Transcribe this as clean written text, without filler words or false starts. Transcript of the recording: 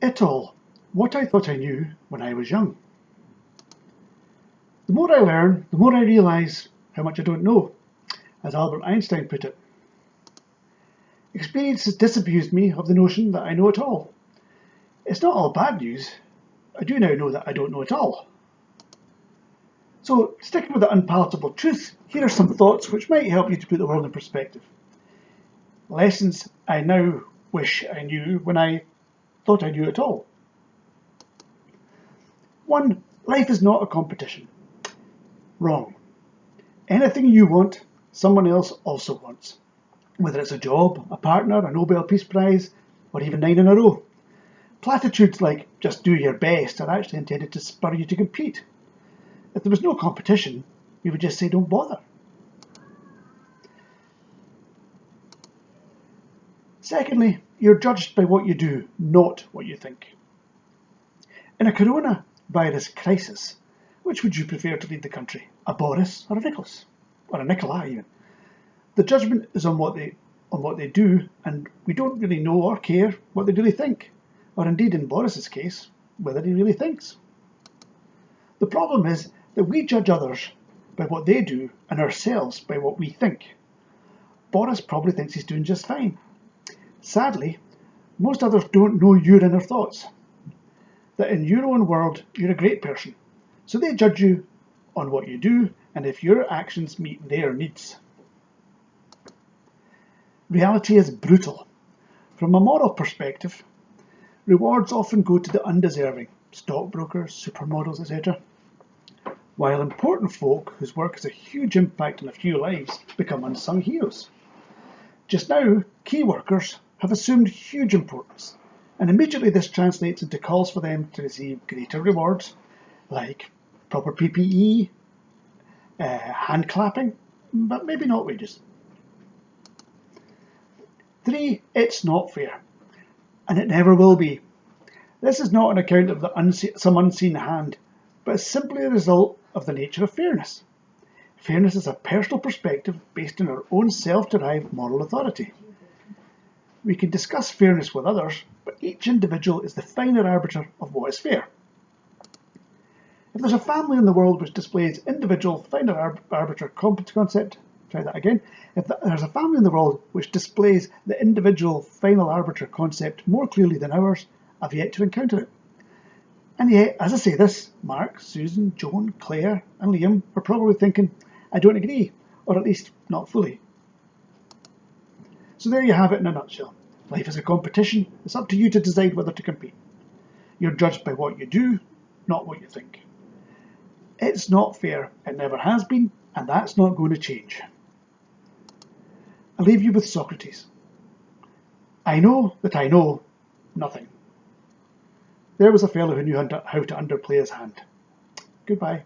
It all, what I thought I knew when I was young. The more I learn, the more I realise how much I don't know, as Albert Einstein put it. Experience has disabused me of the notion that I know it all. It's not all bad news. I do now know that I don't know it all. So, sticking with the unpalatable truth, here are some thoughts which might help you to put the world in perspective. Lessons I now wish I knew when I thought I knew it all. 1. Life is not a competition. Wrong. Anything you want, someone else also wants. Whether it's a job, a partner, a Nobel Peace Prize, or even 9 in a row. Platitudes like just do your best are actually intended to spur you to compete. If there was no competition, we would just say don't bother. Secondly, you're judged by what you do, not what you think. In a coronavirus crisis, which would you prefer to lead the country? A Boris or a Nicholas? Or a Nicola even? The judgment is on what they do, and we don't really know or care what they really think. Or indeed, in Boris's case, whether he really thinks. The problem is that we judge others by what they do and ourselves by what we think. Boris probably thinks he's doing just fine. Sadly, most others don't know your inner thoughts. That in your own world, you're a great person. So they judge you on what you do and if your actions meet their needs. Reality is brutal. From a moral perspective, rewards often go to the undeserving, stockbrokers, supermodels, etc. While important folk whose work has a huge impact on a few lives become unsung heroes. Just now, key workers have assumed huge importance, and immediately this translates into calls for them to receive greater rewards, like proper PPE, hand clapping, but maybe not wages. 3. It's not fair, and it never will be. This is not an account of some unseen hand, but is simply a result of the nature of fairness. Fairness is a personal perspective based on our own self-derived moral authority. We can discuss fairness with others, but each individual is the final arbiter of what is fair. If there's a family in the world which displays individual final arbiter concept, try that again. If there's a family in the world which displays the individual final arbiter concept more clearly than ours, I've yet to encounter it. And yet, as I say this, Mark, Susan, Joan, Claire and Liam are probably thinking, I don't agree, or at least not fully. So there you have it in a nutshell. Life is a competition. It's up to you to decide whether to compete. You're judged by what you do, not what you think. It's not fair. It never has been, and that's not going to change. I leave you with Socrates. I know that I know nothing. There was a fellow who knew how to underplay his hand. Goodbye.